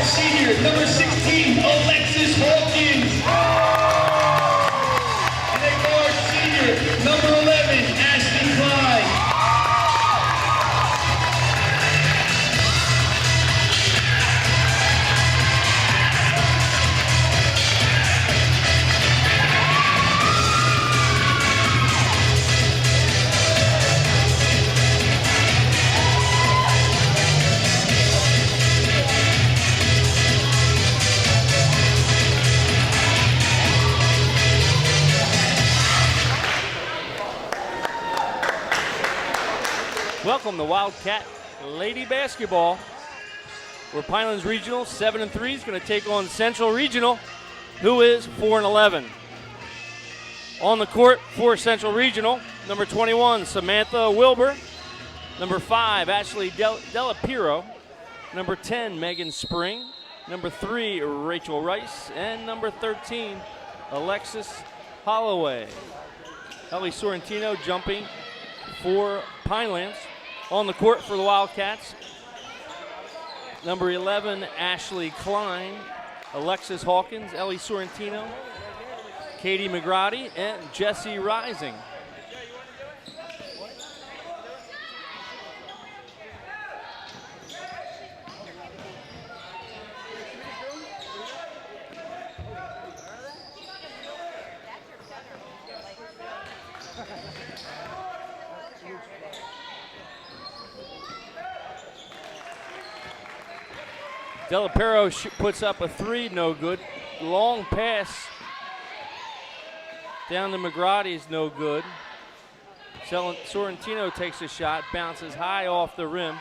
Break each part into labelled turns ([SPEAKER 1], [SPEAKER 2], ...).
[SPEAKER 1] senior, number 16, Alexis Hawkins. And a guard senior, number 11, Ashley Klein.
[SPEAKER 2] Welcome to Wildcat Lady Basketball, where Pinelands Regional 7-3 is going to take on Central Regional, who is 4-11. On the court for Central Regional, number 21, Samantha Wilbur, number 5, Ashley Della Piro, number 10, Megan Spring, number 3, Rachel Rice, and number 13, Alexis Holloway. Ellie Sorrentino jumping for Pinelands. On the court for the Wildcats, number 11, Ashley Klein, Alexis Hawkins, Ellie Sorrentino, Katie McGrady, and Jessie Rising. Della Piro puts up a 3, no good. Long pass down to McGrady is no good. Sorrentino takes a shot, bounces high off the rim.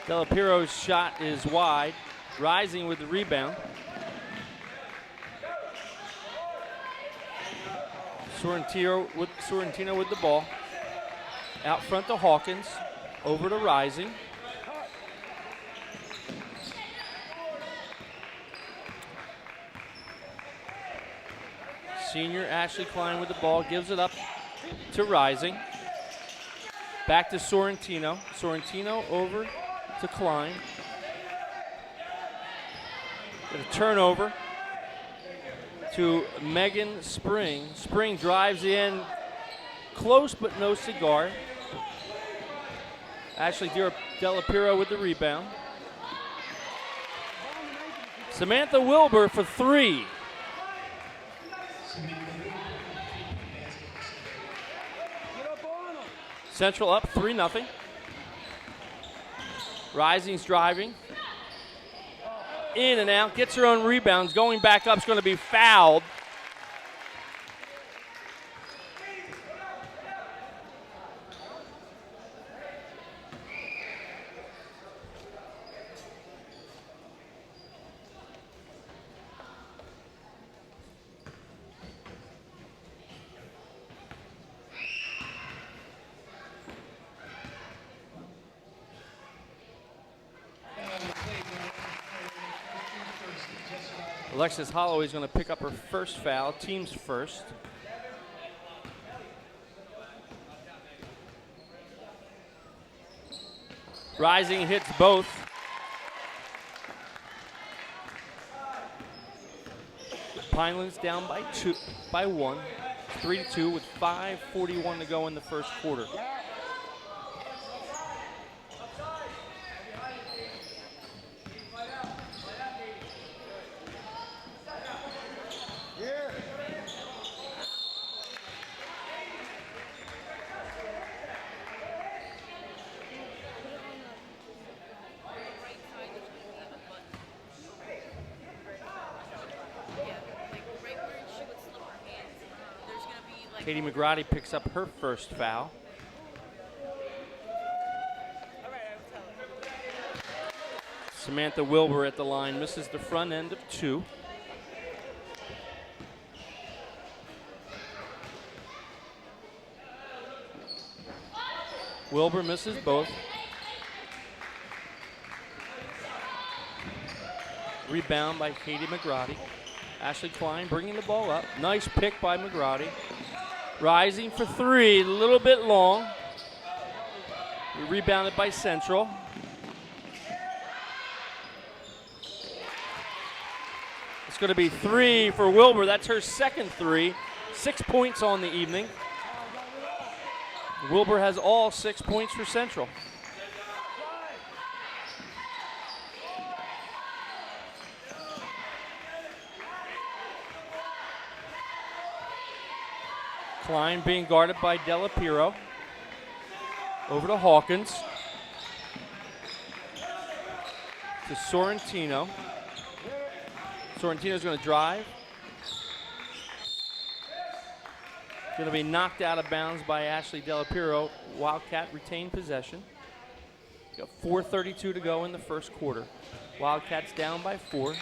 [SPEAKER 2] Della Piro's shot is wide. Rising with the rebound. Sorrentino with the ball. Out front to Hawkins. Over to Rising. Senior Ashley Klein with the ball. Gives it up to Rising. Back to Sorrentino. Sorrentino over to Klein. Got a turnover to Megan Spring. Spring drives in close but no cigar. Ashley Della Piro with the rebound. Samantha Wilbur for 3. Central up 3-0. Rising's driving. In and out, gets her own rebounds. Going back up is going to be fouled. Alexis Holloway is going to pick up her first foul, team's first. Rising hits both. Pinelands down by 1, 3-2 with 5:41 to go in the first quarter. Katie McGrady picks up her first foul. Samantha Wilbur at the line misses the front end of 2. Wilbur misses both. Rebound by Katie McGrady. Ashley Klein bringing the ball up. Nice pick by McGrady. Rising for three, a little bit long. Rebounded by Central. It's going to be three for Wilbur. That's her second three. 6 points on the evening. Wilbur has all 6 points for Central. Klein being guarded by Della Piro. Over to Hawkins. To Sorrentino. Sorrentino's going to drive. Going to be knocked out of bounds by Ashley Della Piro. Wildcat retained possession. Got 4:32 to go in the first quarter. Wildcats down by 4.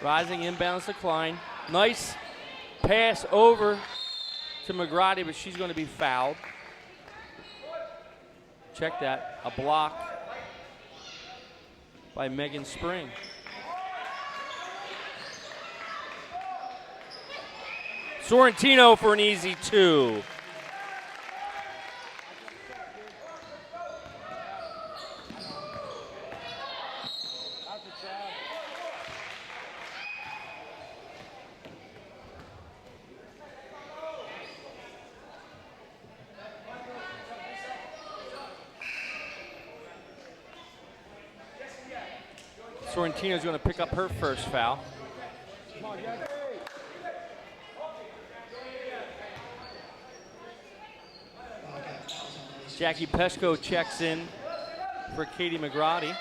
[SPEAKER 2] Rising inbounds to Klein. Nice pass over to McGrady, but she's going to be fouled. Check that. A block by Megan Spring. Sorrentino for an easy 2. Sorrentino's going to pick up her first foul. Jackie Pesco checks in for Katie McGrady.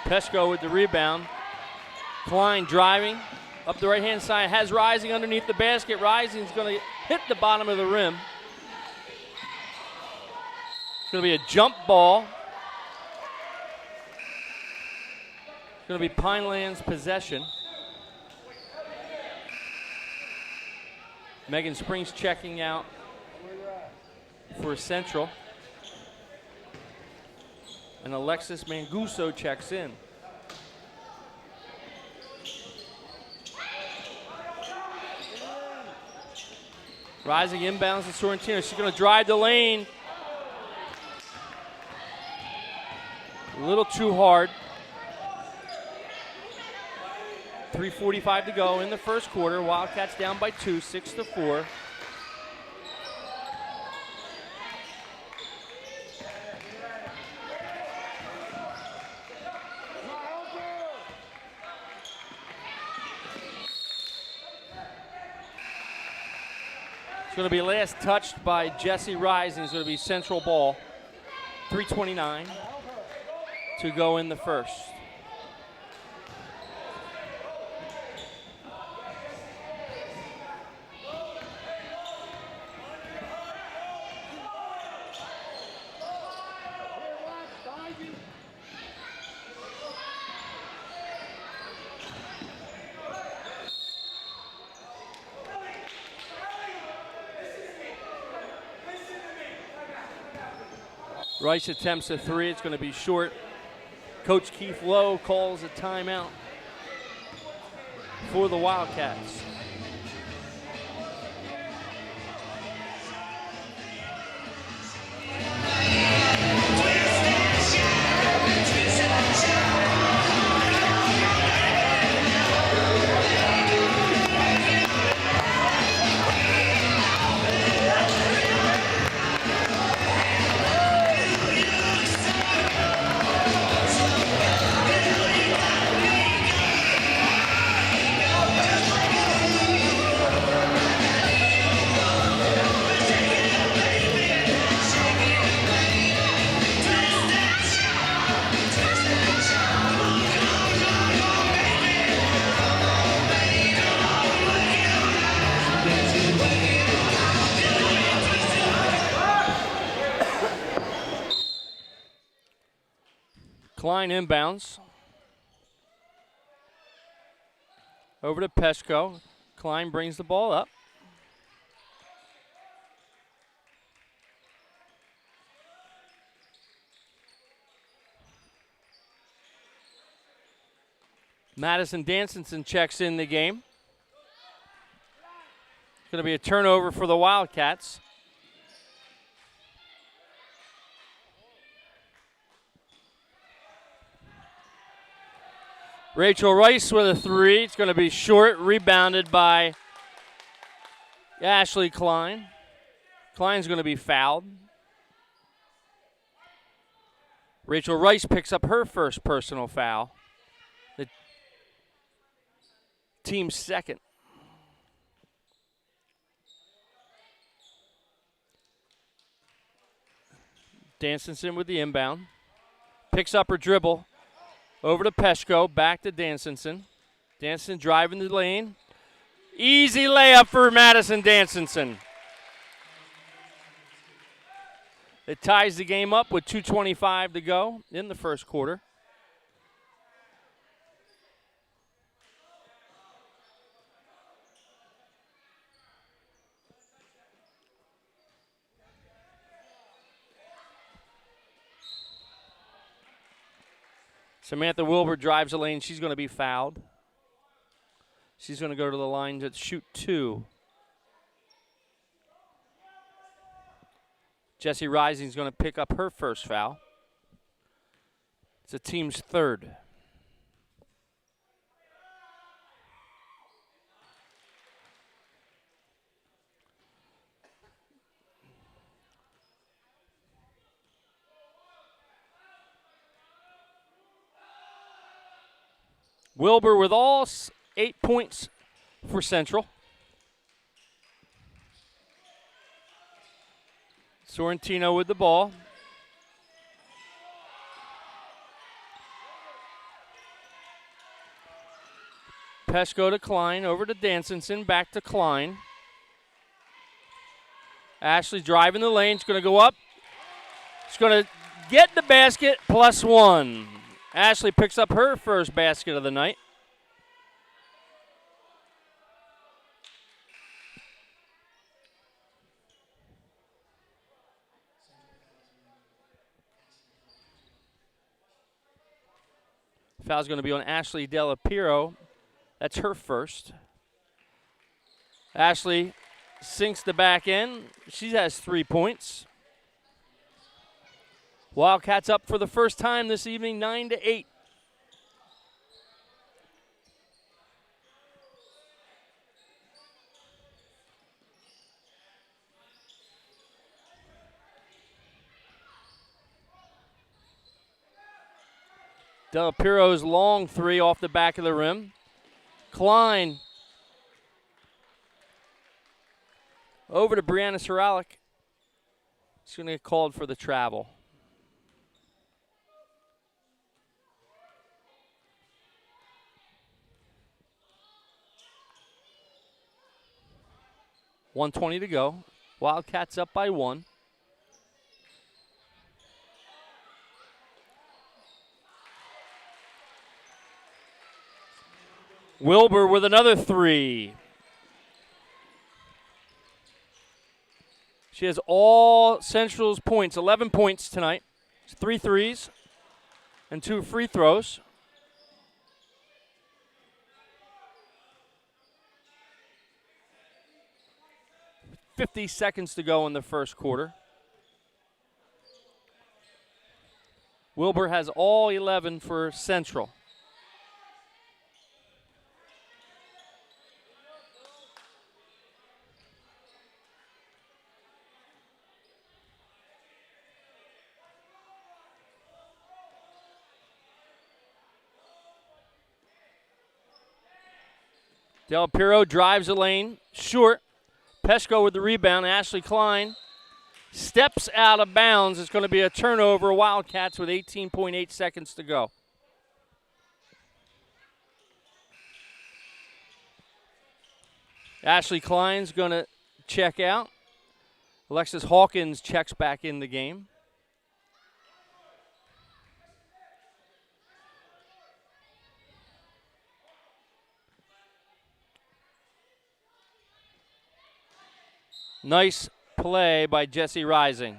[SPEAKER 2] Pesco with the rebound. Klein driving up the right-hand side, has Rising underneath the basket. Rising's going to hit the bottom of the rim. It's going to be a jump ball. It's going to be Pinelands possession. Megan Springs checking out for Central. And Alexis Manguso checks in. Rising inbounds to Sorrentino. She's going to drive the lane. A little too hard. 3:45 to go in the first quarter. Wildcats down by 2, 6-4. It's going to be last touched by Jesse Rising. It's going to be Central ball. 3:29 to go in the first. Rice attempts a 3. It's going to be short. Coach Keith Lowe calls a timeout for the Wildcats. Klein inbounds. Over to Pesco. Klein brings the ball up. Madison Dansenson checks in the game. It's going to be a turnover for the Wildcats. Rachel Rice with a three. It's going to be short, rebounded by Ashley Klein. Klein's going to be fouled. Rachel Rice picks up her first personal foul. The team's second. Dansenson with the inbound. Picks up her dribble. Over to Peshko, back to Dansenson. Dansenson driving the lane. Easy layup for Madison Dansenson. It ties the game up with 2:25 to go in the first quarter. Samantha Wilbur drives the lane. She's going to be fouled. She's going to go to the line to shoot two. Jessie Rising's going to pick up her first foul. It's the team's third. Wilbur with all 8 points for Central. Sorrentino with the ball. Peshko to Klein, over to Dansenson, back to Klein. Ashley driving the lane, she's going to go up. She's going to get the basket, +1. Ashley picks up her first basket of the night. Foul's going to be on Ashley Della Piro. That's her first. Ashley sinks the back end. She has 3 points. Wildcats up for the first time this evening, 9-8. Della Piro's long three off the back of the rim. Klein over to Brianna Soralik. She's going to get called for the travel. .120 to go. Wildcats up by 1. Wilbur with another three. She has all Central's points, 11 points tonight. 3 threes and 2 free throws. .50 seconds to go in the first quarter. Wilbur has all 11 for Central. Del Piro drives the lane, short. Peshko with the rebound. Ashley Klein steps out of bounds. It's going to be a turnover. Wildcats with 18.8 seconds to go. Ashley Klein's going to check out. Alexis Hawkins checks back in the game. Nice play by Jessie Rising.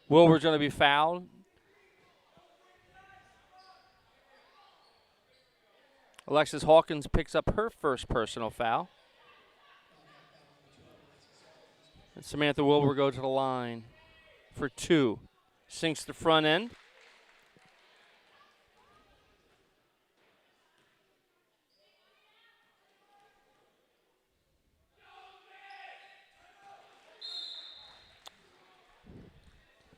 [SPEAKER 2] Wilbur's going to be fouled. Alexis Hawkins picks up her first personal foul. And Samantha Wilbur goes to the line for 2. Sinks the front end.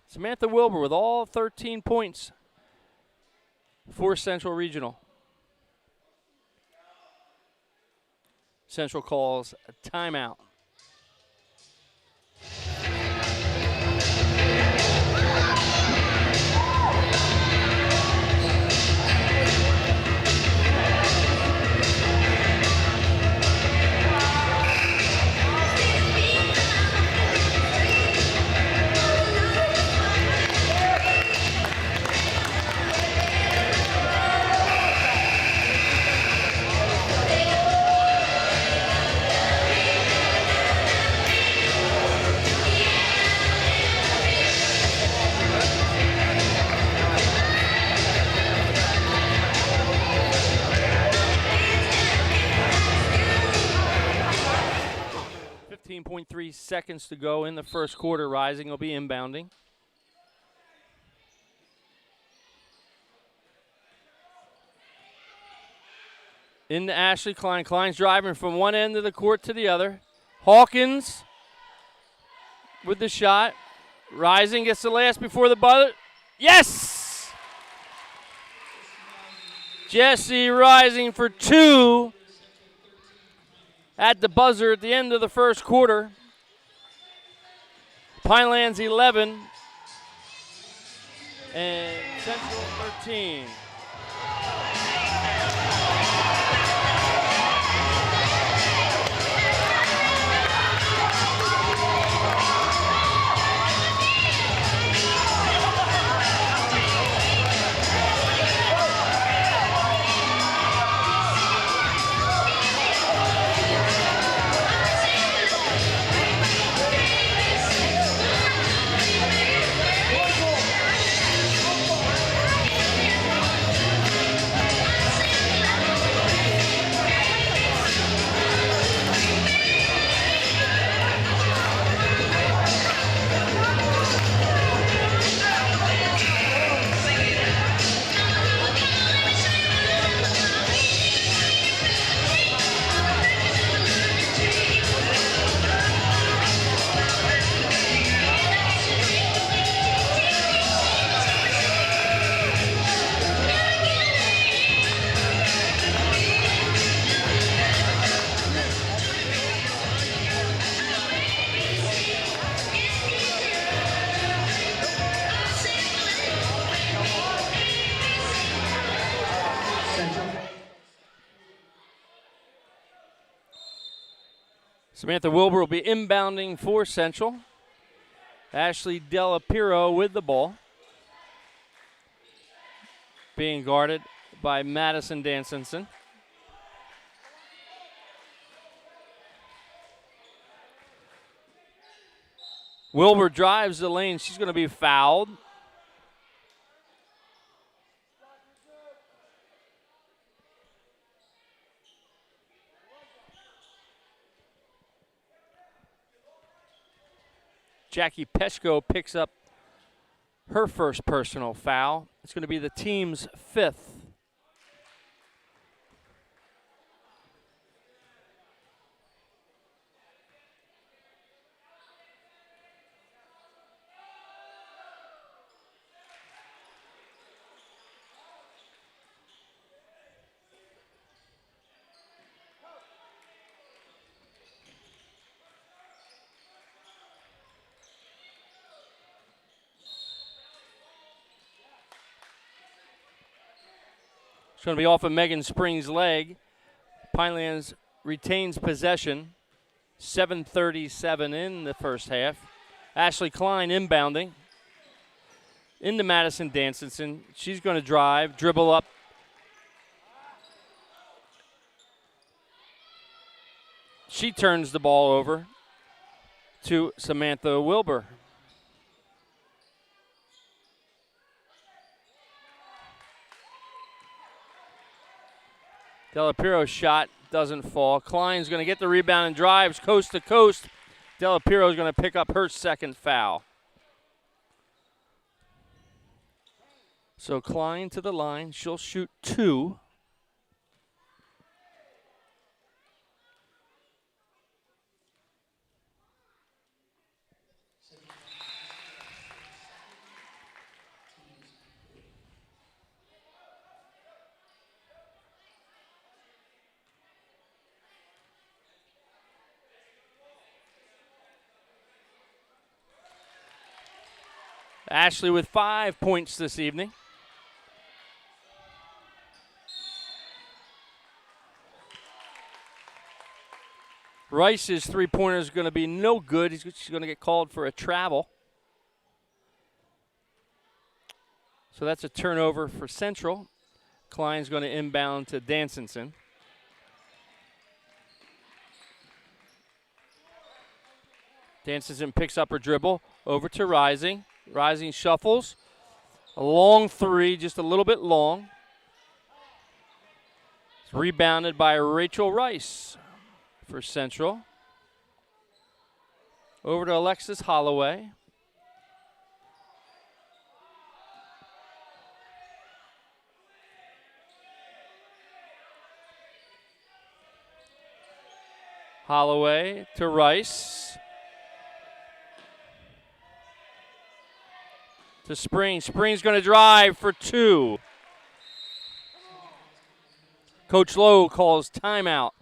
[SPEAKER 2] Samantha Wilbur with all 13 points for Central Regional. Central calls a timeout. .3 seconds to go in the first quarter. Rising will be inbounding. Into Ashley Klein. Klein's driving from one end of the court to the other. Hawkins with the shot. Rising gets the last before the buzzer. Yes! Jesse Rising for 2 at the buzzer at the end of the first quarter. Pinelands 11 and Central 13. Samantha Wilbur will be inbounding for Central. Ashley Della Piro with the ball. Being guarded by Madison Dansenson. Wilbur drives the lane. She's going to be fouled. Jackie Peshko picks up her first personal foul. It's going to be the team's 5th. It's going to be off of Megan Spring's leg. Pinelands retains possession. 7:37 in the first half. Ashley Klein inbounding into Madison Dansenson. She's going to drive, dribble up. She turns the ball over to Samantha Wilbur. Delapiro's shot doesn't fall. Klein's going to get the rebound and drives coast to coast. Delapiro's going to pick up her second foul. So Klein to the line. She'll shoot 2. Ashley with 5 points this evening. Rice's three-pointer is going to be no good. She's going to get called for a travel. So that's a turnover for Central. Klein's going to inbound to Dansenson. Dansenson picks up her dribble over to Rising. Rising shuffles. A long three, just a little bit long. It's rebounded by Rachel Rice for Central. Over to Alexis Holloway. Holloway to Rice. To Spring. Spring's going to drive for 2. Coach Lowe calls timeout.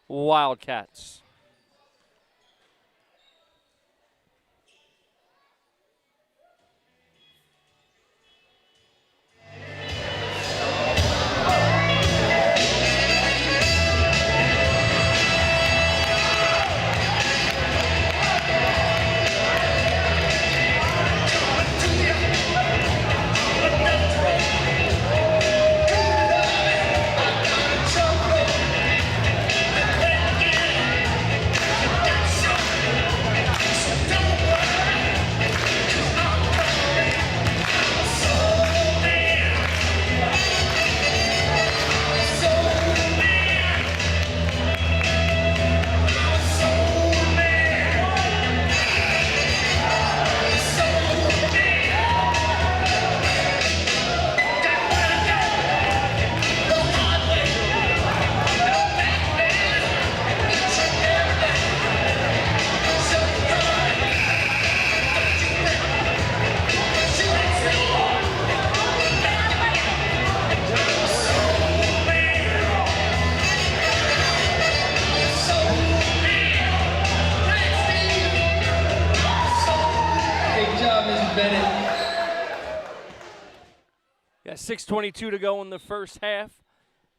[SPEAKER 2] Wildcats. Got 6:22 to go in the first half.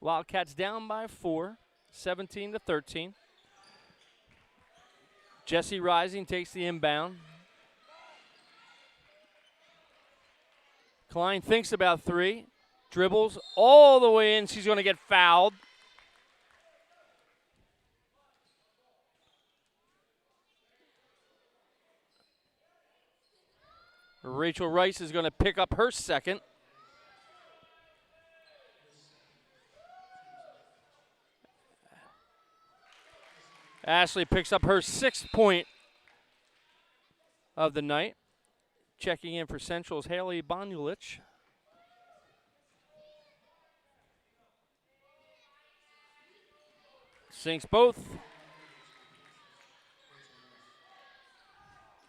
[SPEAKER 2] Wildcats down by 4, 17-13. Jesse Rising takes the inbound. Klein thinks about 3, dribbles all the way in. She's going to get fouled. Rachel Rice is going to pick up her second. Ashley picks up her 6th point of the night. Checking in for Central's Haley Bonulich. Sinks both.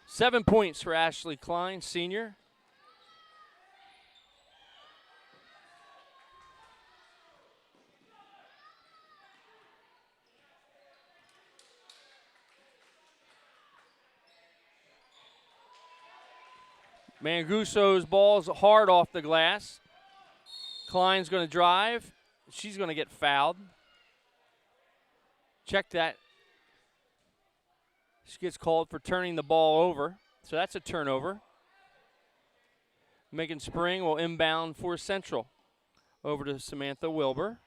[SPEAKER 2] 7 points for Ashley Klein, senior. Manguso's ball's hard off the glass. Klein's going to drive. She's going to get fouled. Check that. She gets called for turning the ball over. So that's a turnover. Megan Spring will inbound for Central. Over to Samantha Wilbur.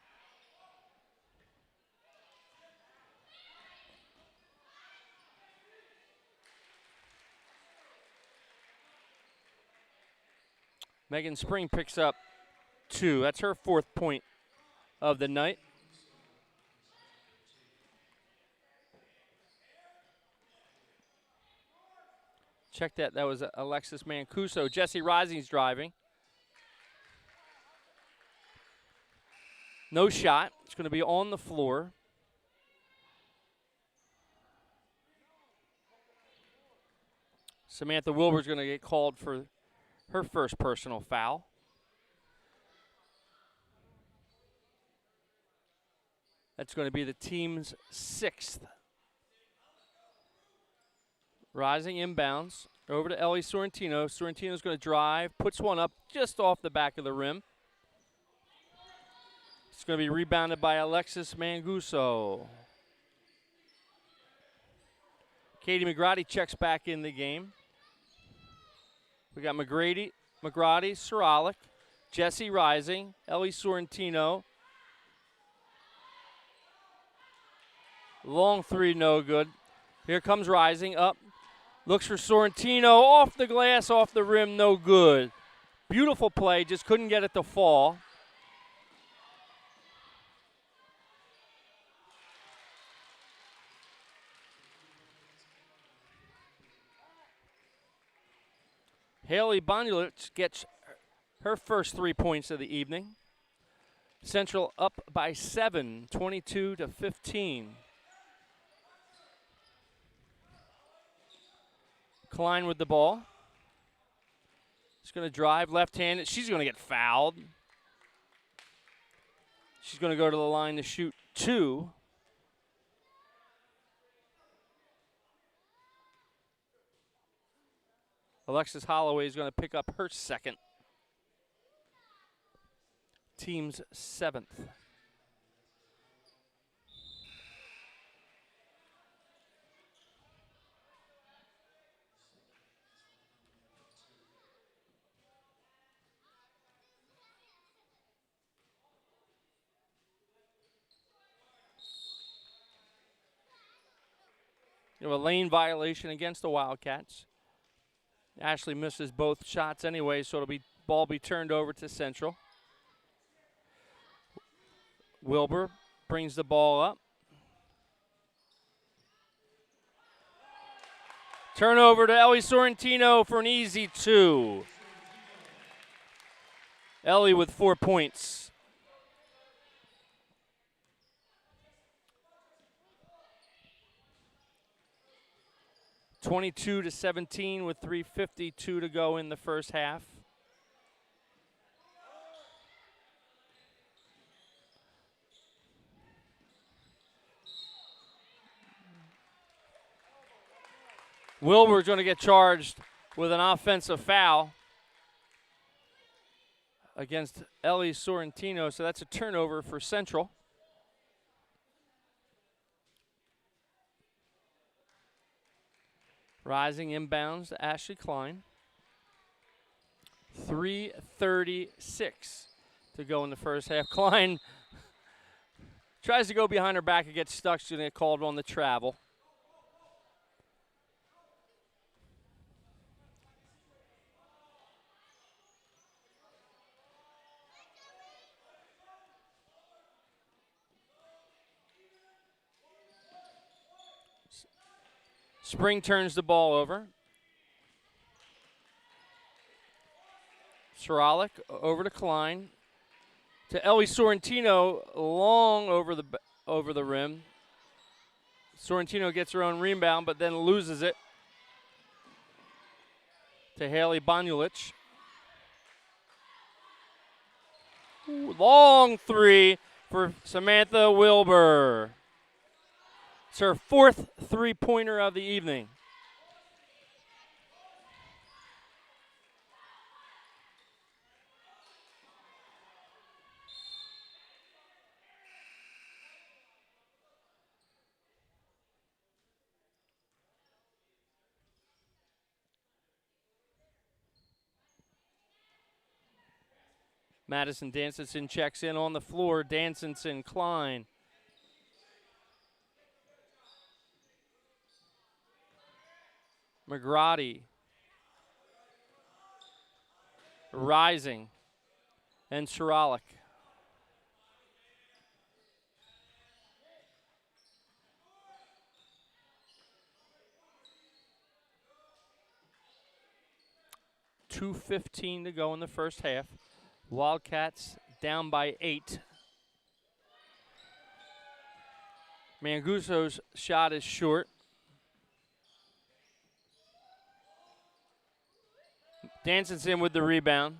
[SPEAKER 2] Megan Spring picks up 2. That's her 4th point of the night. Check that. That was Alexis Mancuso. Jesse Rising's driving. No shot. It's going to be on the floor. Samantha Wilbur's going to get called for her first personal foul. That's going to be the team's 6th. Rising inbounds over to Ellie Sorrentino. Sorrentino's going to drive, puts one up just off the back of the rim. It's going to be rebounded by Alexis Manguso. Katie McGrady checks back in the game. We got McGrady, Soralik, Jesse Rising, Ellie Sorrentino. Long three, no good. Here comes Rising, up. Looks for Sorrentino, off the glass, off the rim, no good. Beautiful play, just couldn't get it to fall. Haley Bonulich gets her first 3 points of the evening. Central up by 7, 22-15. Klein with the ball. She's going to drive left-handed. She's going to get fouled. She's going to go to the line to shoot 2. Alexis Holloway is going to pick up her second. Team's 7th. You have a lane violation against the Wildcats. Ashley misses both shots anyway, so it'll be ball be turned over to Central. Wilbur brings the ball up. Turnover to Ellie Sorrentino for an easy 2. Ellie with 4 points. (22-17) with 3:52 to go in the first half. Wilbur's going to get charged with an offensive foul against Ellie Sorrentino, so that's a turnover for Central. Rising inbounds to Ashley Klein. 3:36 to go in the first half. Klein tries to go behind her back and gets stuck. She's going to get called on the travel. Spring turns the ball over. Soralik over to Klein. To Ellie Sorrentino, long over the rim. Sorrentino gets her own rebound, but then loses it to Haley Bonulich. Long 3 for Samantha Wilbur. It's her 4th 3-pointer of the evening. Madison Dansenson checks in on the floor. Dansenson, Klein. McGrady. Rising. And Soralik. 2:15 to go in the first half. Wildcats down by 8. Manguso's shot is short. Danson's with the rebound.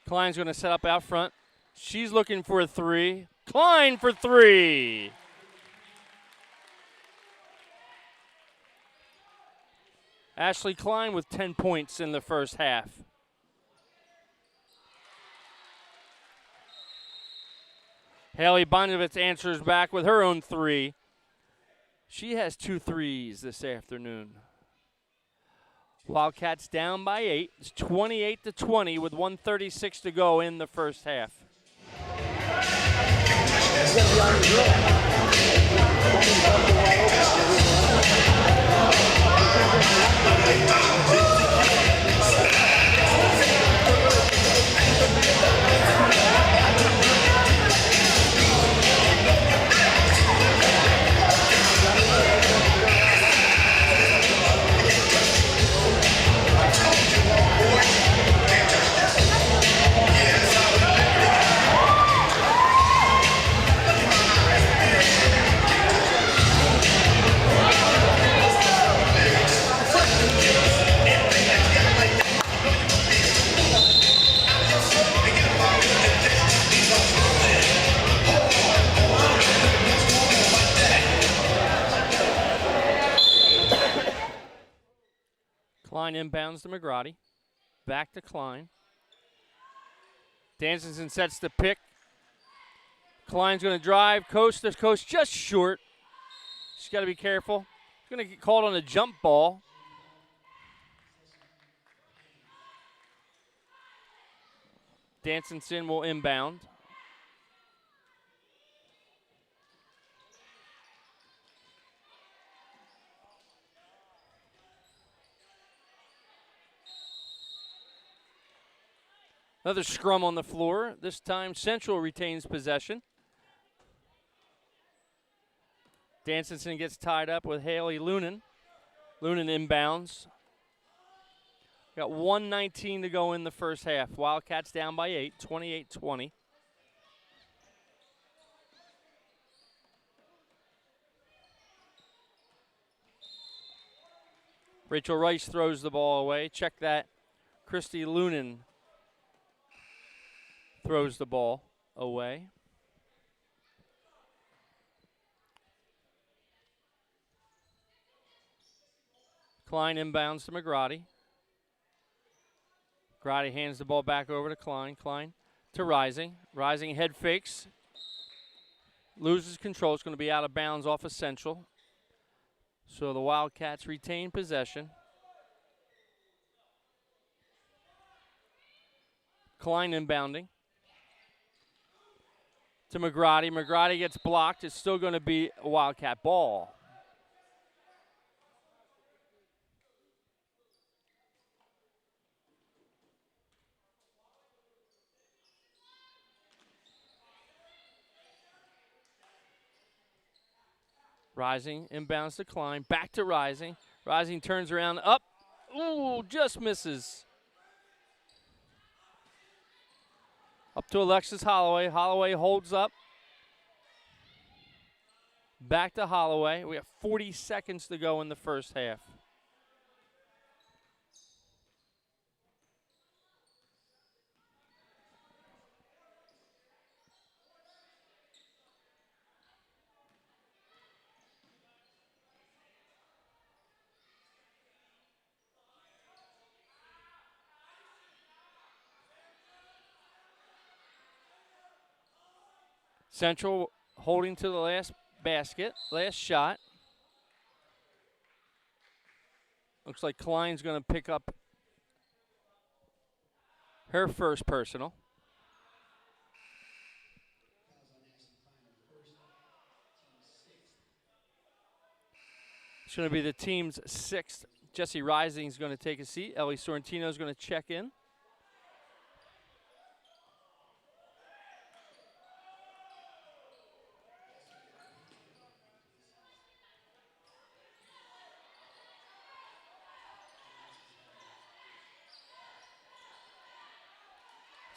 [SPEAKER 2] Klein's going to set up out front. She's looking for a 3. Klein for 3. Ashley Klein with 10 points in the first half. Haley Bondovitz answers back with her own 3. She has 2 threes this afternoon. Wildcats down by 8. It's 28-20 with 1:36 to go in the first half. Klein inbounds to McGrady. Back to Klein. Dansonson sets the pick. Klein's going to drive, coast to coast, just short. She's got to be careful. She's going to get called on a jump ball. Dansonson will inbound. Another scrum on the floor. This time Central retains possession. Dansonson gets tied up with Haley Lunan. Lunan inbounds. Got 1:19 to go in the first half. Wildcats down by 8, 28-20. Rachel Rice throws the ball away. Check that. Christy Lunan throws the ball away. Klein inbounds to McGrady. McGrady hands the ball back over to Klein. Klein to Rising. Rising head fakes. Loses control. It's going to be out of bounds off of Central. So the Wildcats retain possession. Klein inbounding to McGrady. McGrady gets blocked. It's still going to be a Wildcat ball. Rising inbounds to Klein. Back to Rising. Rising turns around up. Ooh, just misses. Up to Alexis Holloway. Holloway holds up. Back to Holloway. We have 40 seconds to go in the first half. Central holding to the last basket, last shot. Looks like Klein's going to pick up her first personal. It's going to be the team's 6th. Jesse Rising is going to take a seat. Ellie Sorrentino is going to check in.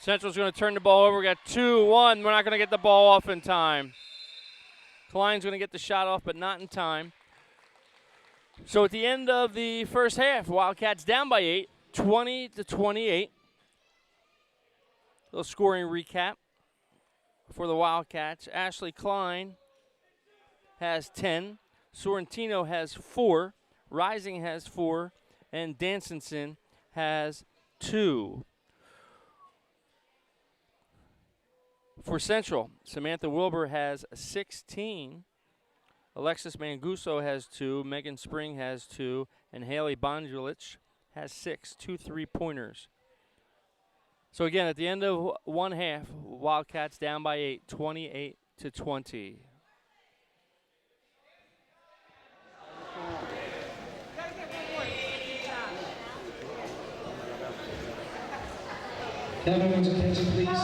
[SPEAKER 2] Central's going to turn the ball over. We got 2-1. We're not going to get the ball off in time. Klein's going to get the shot off, but not in time. So at the end of the first half, Wildcats down by 8, 20-28. Little scoring recap for the Wildcats. Ashley Klein has 10. Sorrentino has 4. Rising has 4. And Dansenson has 2. For Central, Samantha Wilbur has 16. Alexis Manguso has 2. Megan Spring has 2. And Haley Bondulich has 6. 2 3-pointers. So again, at the end of one half, Wildcats down by 8, 28-20.
[SPEAKER 3] Now everyone's attention, please.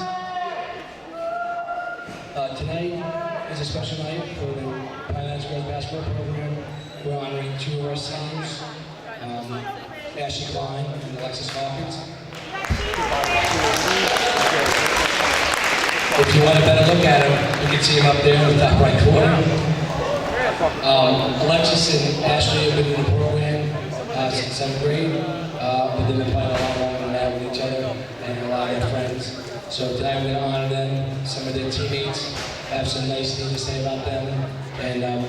[SPEAKER 3] Tonight is a special night for the Pinelands girls basketball program. We're honoring 2 of our seniors, Ashley Klein and Alexis Hawkins. If you want a better look at them, you can see them up there in the top right corner. Alexis and Ashley have been in the program since 7th grade, but they've been playing a lot longer than that with each other and a lot of their friends. So tonight we're going to honor them. Some of their teammates have some nice things to say about them. And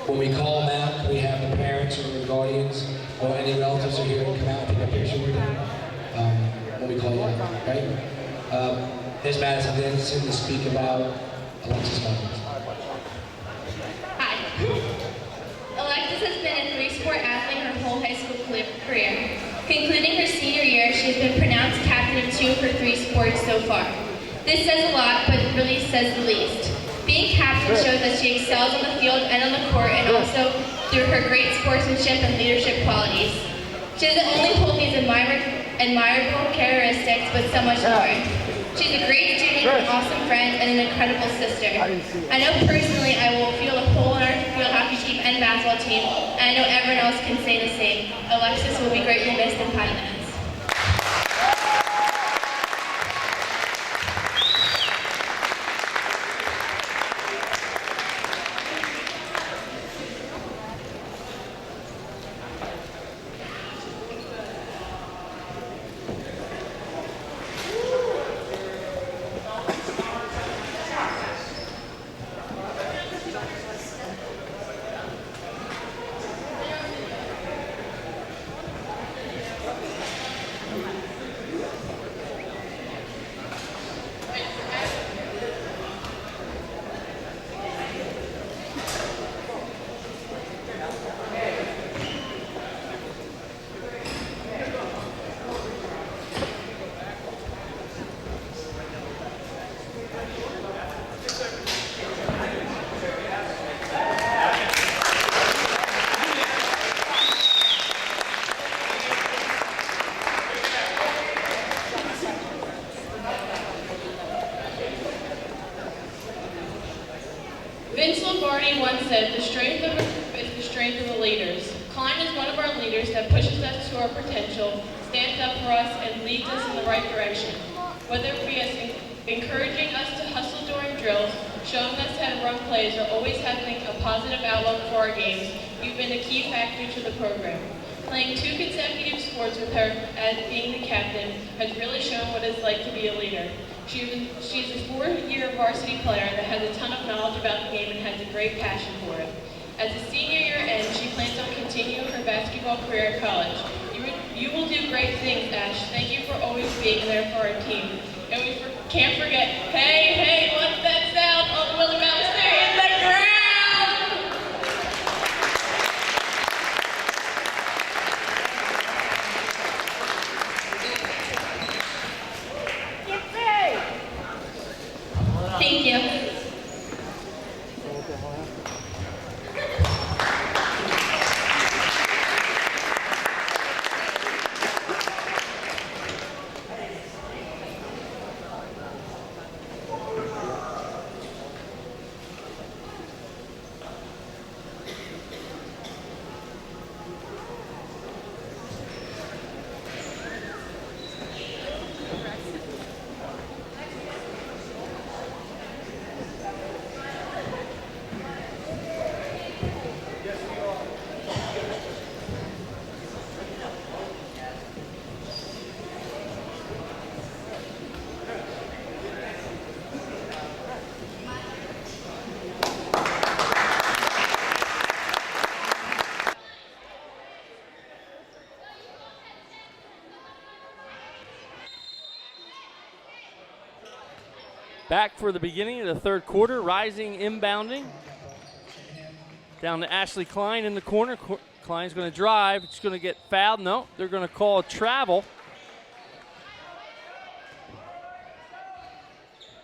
[SPEAKER 3] when we call them out, we have the parents or the guardians or any relatives who are here to come out and take a picture with them when we call you out, right? Here's Madison Danson to speak about Alexis Hawkins.
[SPEAKER 4] Hi. Alexis has been a 3-sport athlete her whole high school career. Concluding her senior year, she has been pronounced captain of 2 of her 3 sports so far. This says a lot, but really says the least. Being captain shows that she excels on the field and on the court, and also through her great sportsmanship and leadership qualities. She doesn't only hold these admirable characteristics, but so much more. She's a great student, an awesome friend, and an incredible sister. I know personally I will feel the whole on our field hockey team and basketball team, and I know everyone else can say the same. Alexis will be greatly missed in Pinelands.
[SPEAKER 5] Vince Lombardi once said, the strength of is the strength of the leaders. Klein is one of our leaders that pushes us to our potential, stands up for us, and leads us in the right direction. Whether it be us encouraging us to hustle during drills, showing us how to run plays, or always having a positive outlook for our games, you've been a key factor to the program. Playing 2 consecutive sports with her as being the captain has really shown what it's like to be a leader. She's a 4-year varsity player that has a ton of knowledge about the game and has a great passion for it. As a senior year ends, she plans on continuing her basketball career at college. You will do great things, Ash. Thank you for always being there for our team. And we can't forget, hey, what's that sound on the Willie Mountain Stadium? In the ground!
[SPEAKER 4] Thank you.
[SPEAKER 2] Back for the beginning of the third quarter, Rising inbounding. Down to Ashley Klein in the corner. Klein's going to drive. It's going to get fouled. No, they're going to call a travel.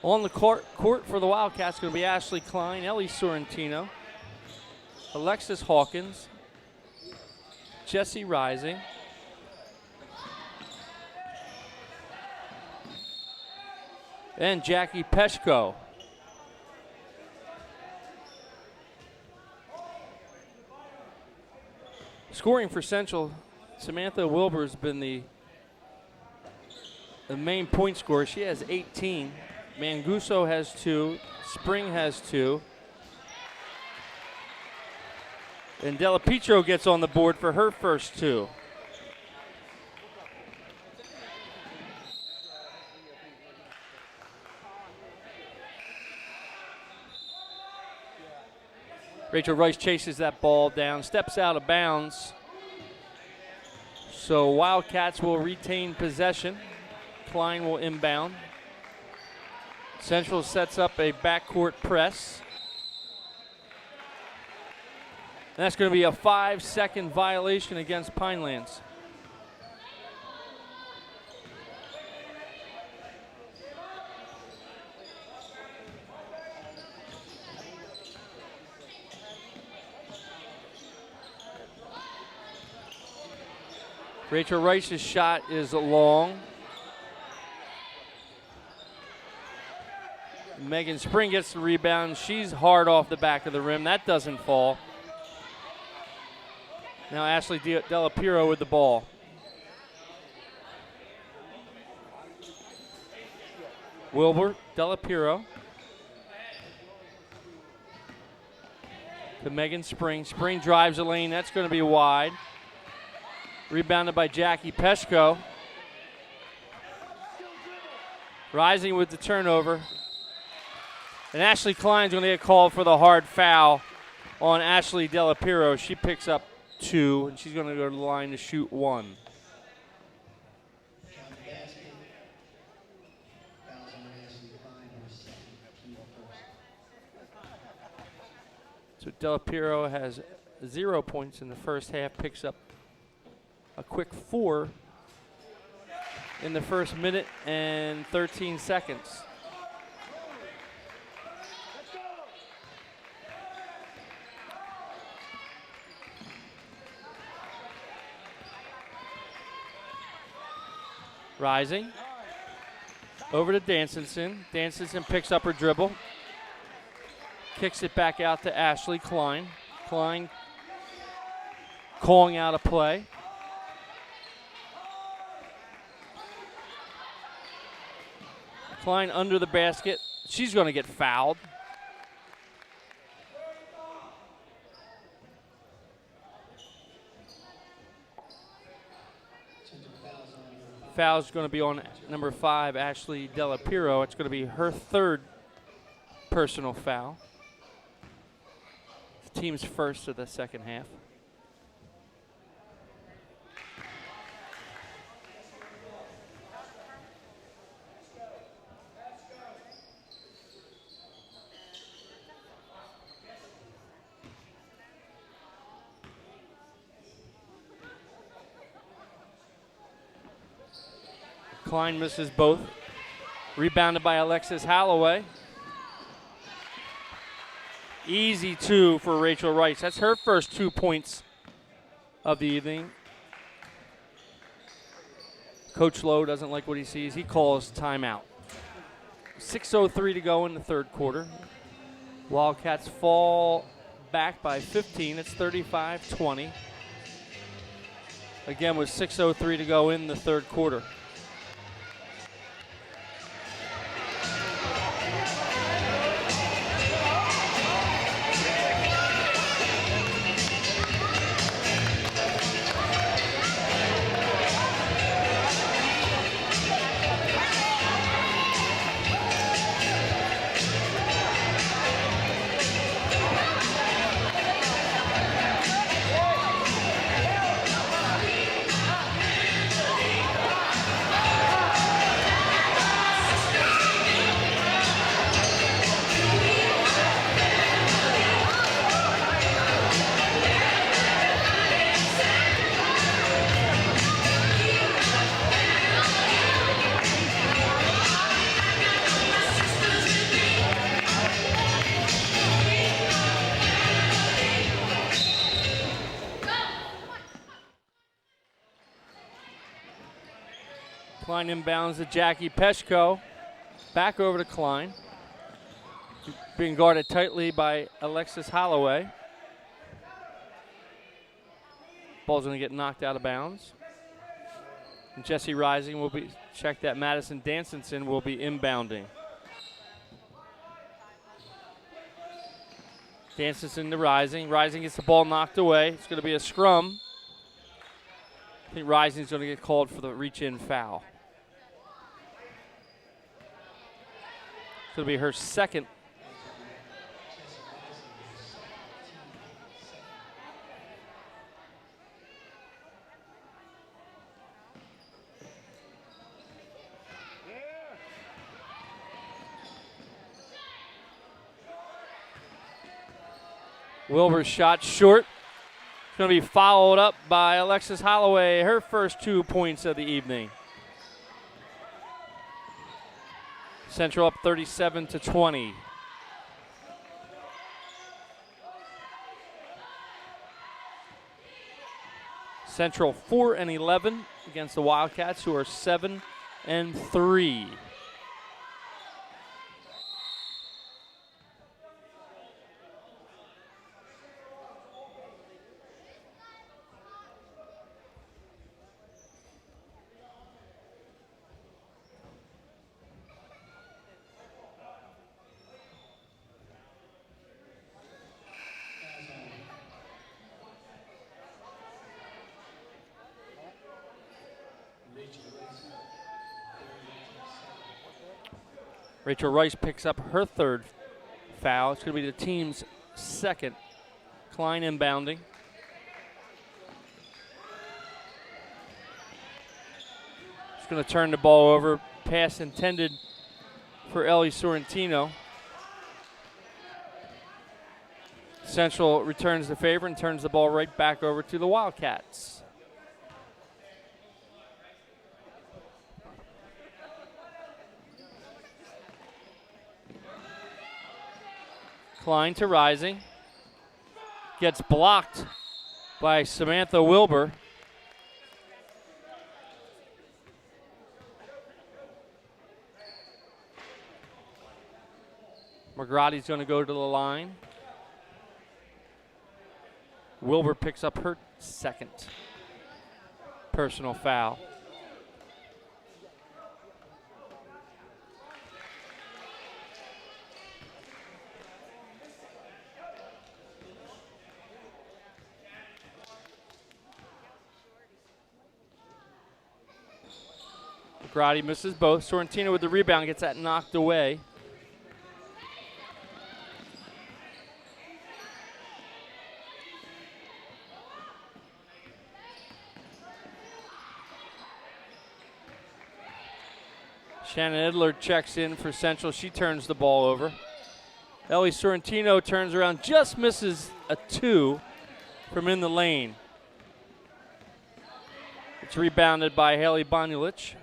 [SPEAKER 2] On the court for the Wildcats going to be Ashley Klein, Ellie Sorrentino, Alexis Hawkins, Jessie Rising, and Jackie Peshko. Scoring for Central, Samantha Wilbur has been the main point scorer. She has 18. Manguso has 2. Spring has 2. And Della Pietro gets on the board for her first 2. Rachel Rice chases that ball down, steps out of bounds. So Wildcats will retain possession. Klein will inbound. Central sets up a backcourt press. And that's going to be a 5-second violation against Pinelands. Rachel Rice's shot is long. Megan Spring gets the rebound. She's hard off the back of the rim. That doesn't fall. Now Ashley Della Piero with the ball. Wilbur, Della Piero. To Megan Spring. Spring drives the lane. That's going to be wide. Rebounded by Jackie Peshko. Rising with the turnover. And Ashley Klein's going to get called for the hard foul on Ashley Della Piero. She picks up 2, and she's going to go to the line to shoot 1. So Della Piero has 0 points in the first half, picks up a quick 4 in the first minute and 13 seconds. Rising. Over to Dansenson. Dansenson picks up her dribble. Kicks it back out to Ashley Klein. Klein calling out a play. Klein under the basket. She's going to get fouled. Foul's going to be on number 5, Ashley Della Piero. It's going to be her 3rd personal foul. The team's first of the second half. Klein misses both. Rebounded by Alexis Holloway. Easy 2 for Rachel Rice. That's her first 2 points of the evening. Coach Lowe doesn't like what he sees. He calls timeout. 6:03 to go in the third quarter. Wildcats fall back by 15. It's 35-20. Again, with 6:03 to go in the third quarter. Klein inbounds to Jackie Peshko. Back over to Klein. Being guarded tightly by Alexis Holloway. Ball's going to get knocked out of bounds. And Jesse Rising will be checked that Madison Dansenson will be inbounding. Dansenson to Rising. Rising gets the ball knocked away. It's going to be a scrum. I think Rising's going to get called for the reach-in foul. It's going to be her second. Wilbur's shot short. It's going to be followed up by Alexis Holloway, her first 2 points of the evening. Central up 37-20. Central 4-11 against the Wildcats, who are 7-3. Rachel Rice picks up her third foul. It's going to be the team's second. Klein inbounding. She's going to turn the ball over. Pass intended for Ellie Sorrentino. Central returns the favor and turns the ball right back over to the Wildcats. Klein to Rising. Gets blocked by Samantha Wilbur. McGratty's going to go to the line. Wilbur picks up her second personal foul. McGratty misses both. Sorrentino with the rebound gets that knocked away. Shannon Idler checks in for Central. She turns the ball over. Ellie Sorrentino turns around, just misses a two from in the lane. It's rebounded by Haley Bonulich.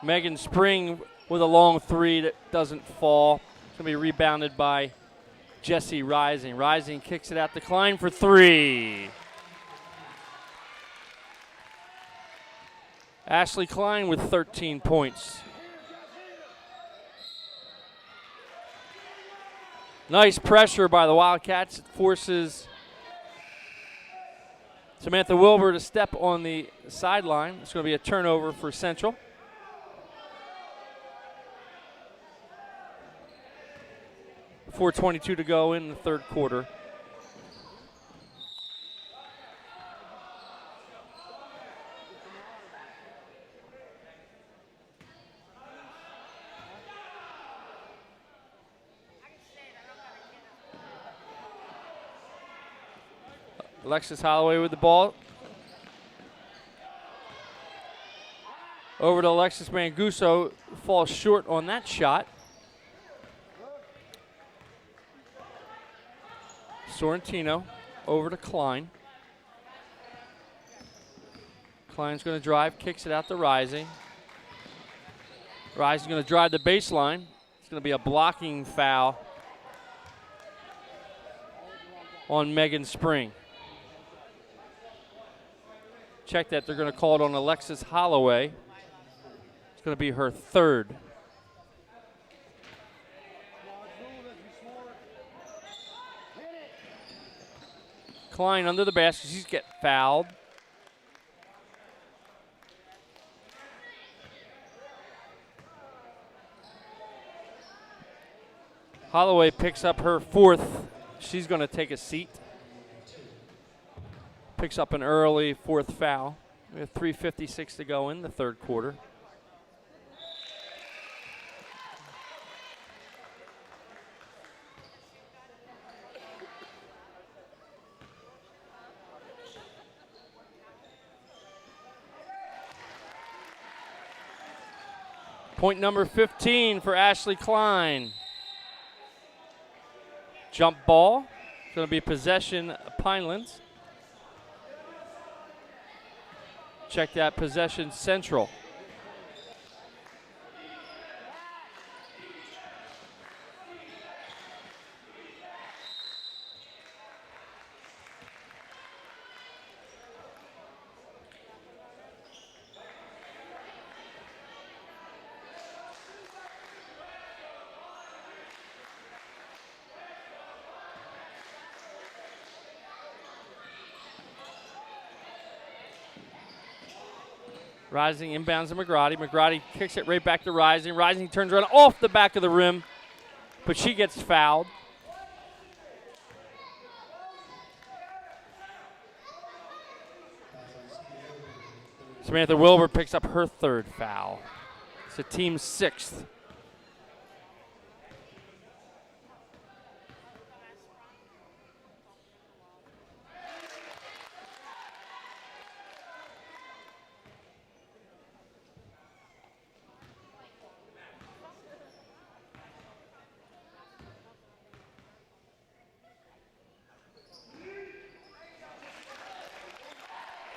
[SPEAKER 2] Megan Spring with a long three that doesn't fall. It's going to be rebounded by Jessie Rising. Rising kicks it out to Klein for three. Ashley Klein with 13 points. Nice pressure by the Wildcats. It forces Samantha Wilbur to step on the sideline. It's going to be a turnover for Central. .422 to go in the third quarter. Alexis Holloway with the ball. Over to Alexis Manguso. Falls short on that shot. Sorrentino over to Klein. Klein's going to drive, kicks it out to Rising. Rising's going to drive the baseline. It's going to be a blocking foul on Megan Spring. Check that. They're going to call it on Alexis Holloway. It's going to be her third. Klein under the basket. She's getting fouled. Holloway picks up her fourth. She's going to take a seat. Picks up an early fourth foul. We have 3:56 to go in the third quarter. Point number 15 for Ashley Klein. Jump ball. It's going to be possession Pinelands. Check that, possession Central. Rising inbounds to McGrady. McGrady kicks it right back to Rising. Rising turns around off the back of the rim, but she gets fouled. Samantha Wilbur picks up her third foul. It's a team sixth.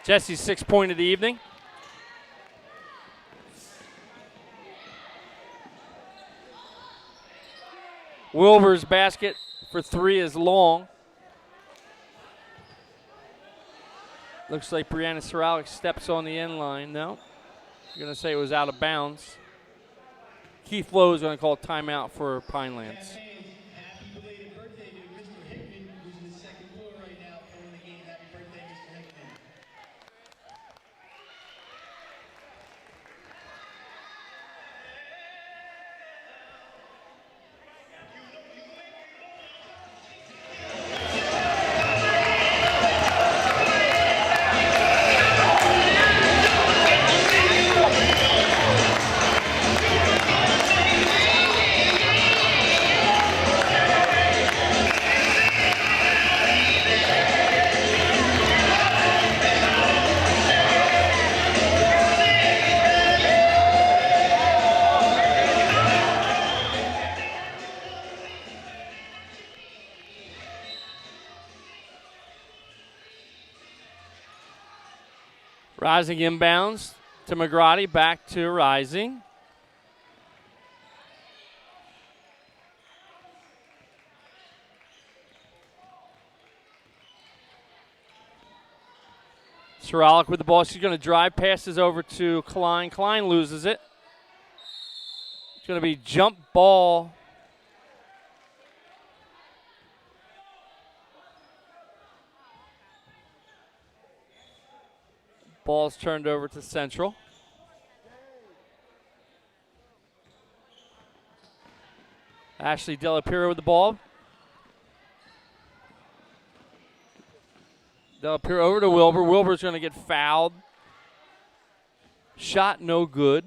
[SPEAKER 2] Jesse's 6th point of the evening. Wilbur's basket for three is long. Looks like Brianna Soralik steps on the end line. No, you're going to say it was out of bounds. Keith Lowe is going to call a timeout for Pinelands.
[SPEAKER 1] Happy belated birthday to Mr. Hickman, who's in the second floor right now playing the game. Happy birthday, Mr. Hickman.
[SPEAKER 2] Rising inbounds to McGrady, back to Rising. Soralik with the ball. She's going to drive, passes over to Klein. Klein loses it. It's going to be jump ball. Ball's turned over to Central. Ashley Delapiro with the ball. Delapiro over to Wilbur. Wilbur's going to get fouled. Shot no good.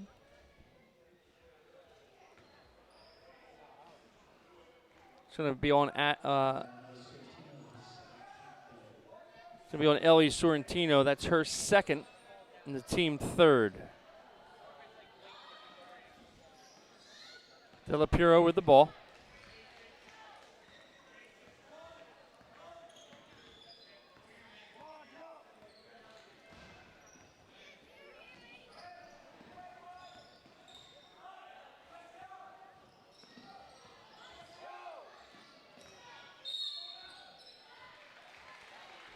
[SPEAKER 2] It's going to be on It's going to be on Ellie Sorrentino. That's her second and the team third. Delapiro with the ball.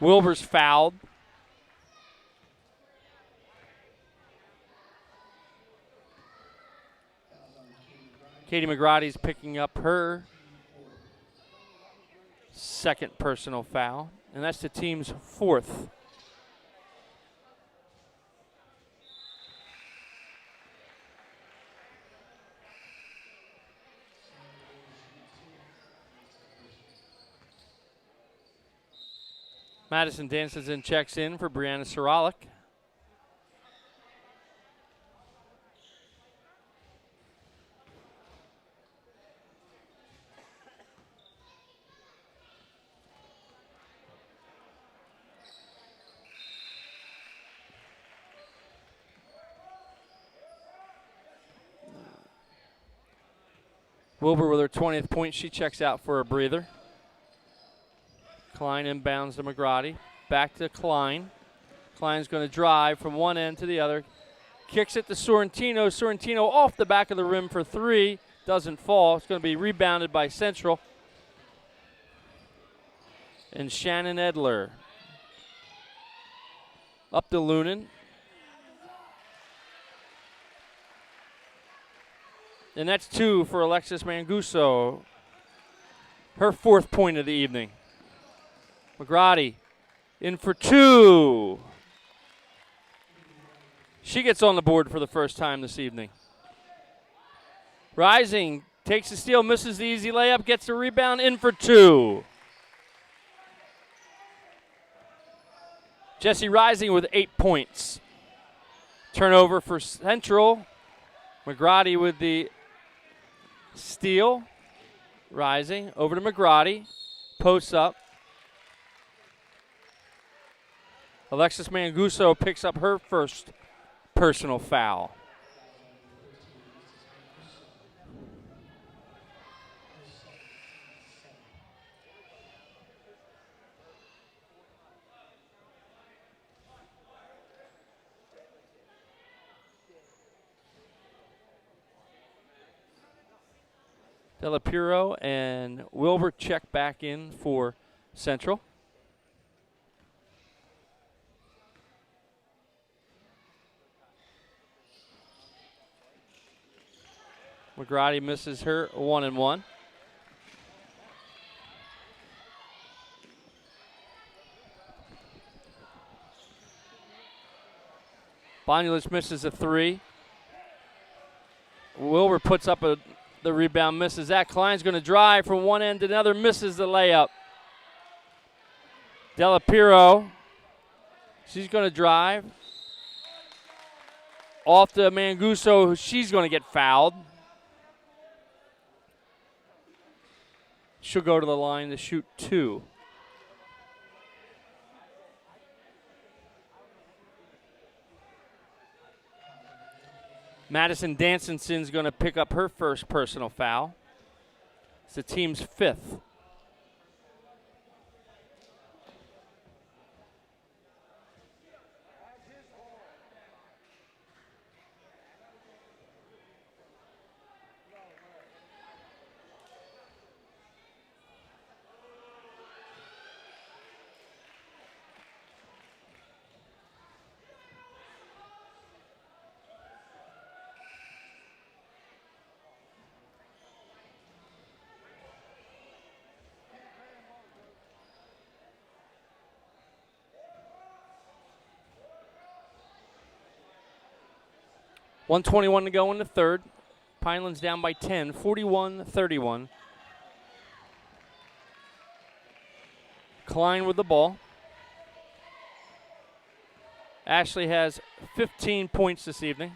[SPEAKER 2] Wilbur's fouled. Katie McGrady's picking up her second personal foul, and that's the team's fourth. Madison dances and checks in for Brianna Sorolick. Wilbur with her 20th point. She checks out for a breather. Klein inbounds to McGrady. Back to Klein. Klein's going to drive from one end to the other. Kicks it to Sorrentino. Sorrentino off the back of the rim for three. Doesn't fall. It's going to be rebounded by Central. And Shannon Edler. Up to Lunan. And that's two for Alexis Manguso. Her fourth point of the evening. McGrady in for two. She gets on the board for the first time this evening. Rising takes the steal, misses the easy layup, gets the rebound, in for two. Jesse Rising with 8 points. Turnover for Central. McGrady with the steal. Rising over to McGrady. Posts up. Alexis Manguso picks up her first personal foul. Delapiro and Wilbur check back in for Central. McGrady misses her 1-1. Bonulis misses a three. Wilbur puts up the rebound, misses that. Klein's going to drive from one end to another, misses the layup. Delapiro, she's going to drive. Off to Manguso, she's going to get fouled. She'll go to the line to shoot two. Madison Dansonson's going to pick up her first personal foul. It's the team's fifth. .121 to go in the third. Pinelands down by 10, 41-31. Klein with the ball. Ashley has 15 points this evening.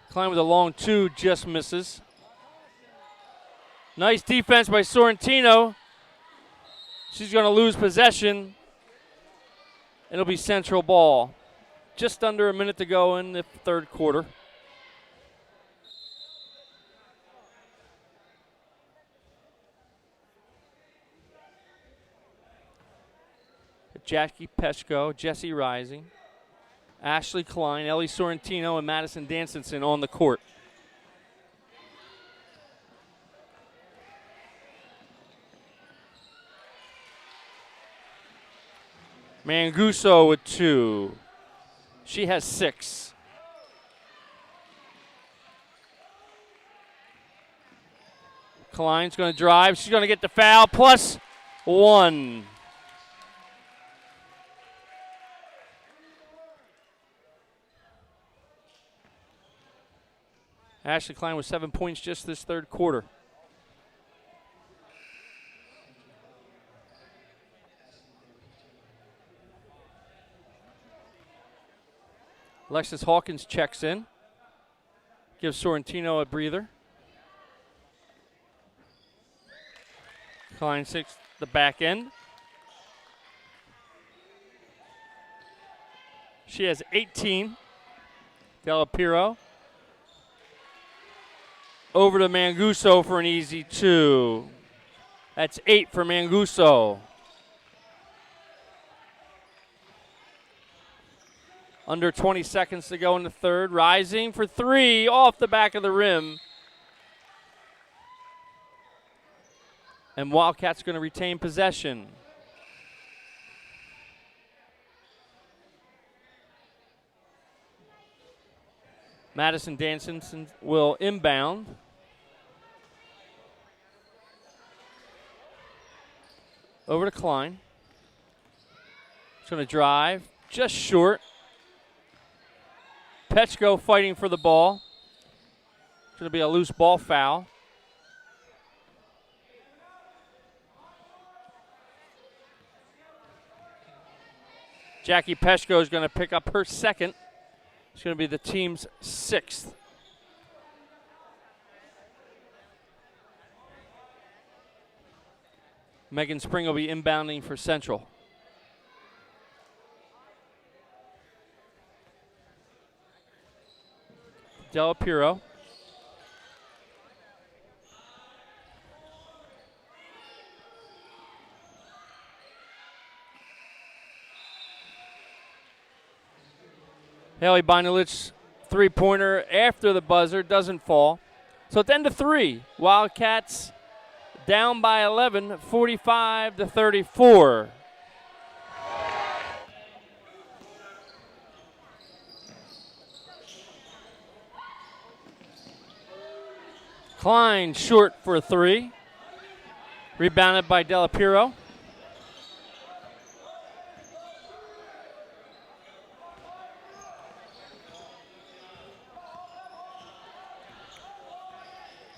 [SPEAKER 2] Klein with a long two, just misses. Nice defense by Sorrentino. She's going to lose possession. It'll be Central ball. Just under a minute to go in the third quarter. Jackie Peshko, Jesse Rising, Ashley Klein, Ellie Sorrentino, and Madison Dansonson on the court. Manguso with two. She has 6. Klein's going to drive. She's going to get the foul, plus 1. Ashley Klein with 7 points just this third quarter. Alexis Hawkins checks in. Gives Sorrentino a breather. Klein 6, the back end. She has 18. Della Piro. Over to Manguso for an easy 2. That's 8 for Manguso. Under 20 seconds to go in the third. Rising for 3 off the back of the rim. And Wildcats going to retain possession. Madison Danson will inbound. Over to Klein. He's going to drive just short. Petchko fighting for the ball. It's going to be a loose ball foul. Jackie Petchko is going to pick up her second. It's going to be the team's 6th. Megan Spring will be inbounding for Central. Della Piro. Haley Beinelich, three-pointer after the buzzer, doesn't fall. So at the end of 3, Wildcats down by 11, 45-34. Klein short for 3. Rebounded by Della Piro.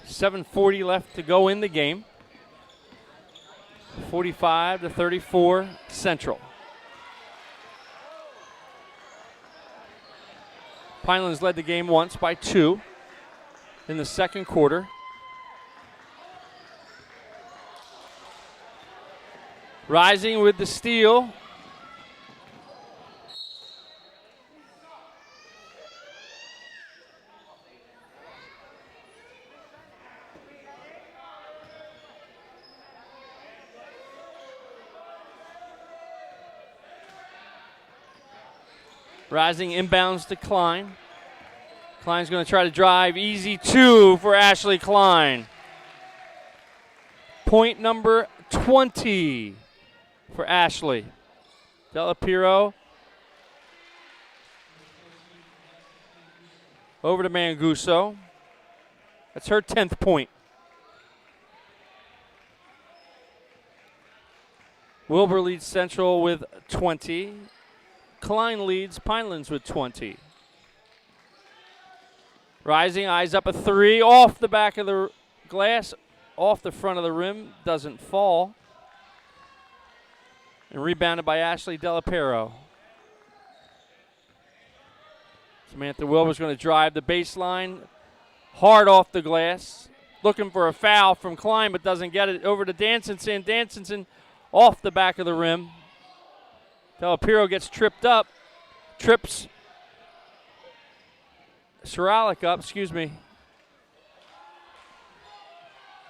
[SPEAKER 2] .740 left to go in the game. 45-34 Central. Pinelands led the game once by 2 in the second quarter. Rising with the steal. Rising inbounds to Klein. Klein's going to try to drive. Easy 2 for Ashley Klein. Point number 20 for Ashley. Della Piro. Over to Manguso. That's her 10th point. Wilbur leads Central with 20. Klein leads Pinelands with 20. Rising, eyes up a 3, off the back of the glass, off the front of the rim, doesn't fall. And rebounded by Ashley Della Piro. Samantha Wilbur's going to drive the baseline, hard off the glass. Looking for a foul from Klein, but doesn't get it. Over to Dansenson. Dansenson off the back of the rim. Della Piro gets tripped up. Trips Soralik up, excuse me.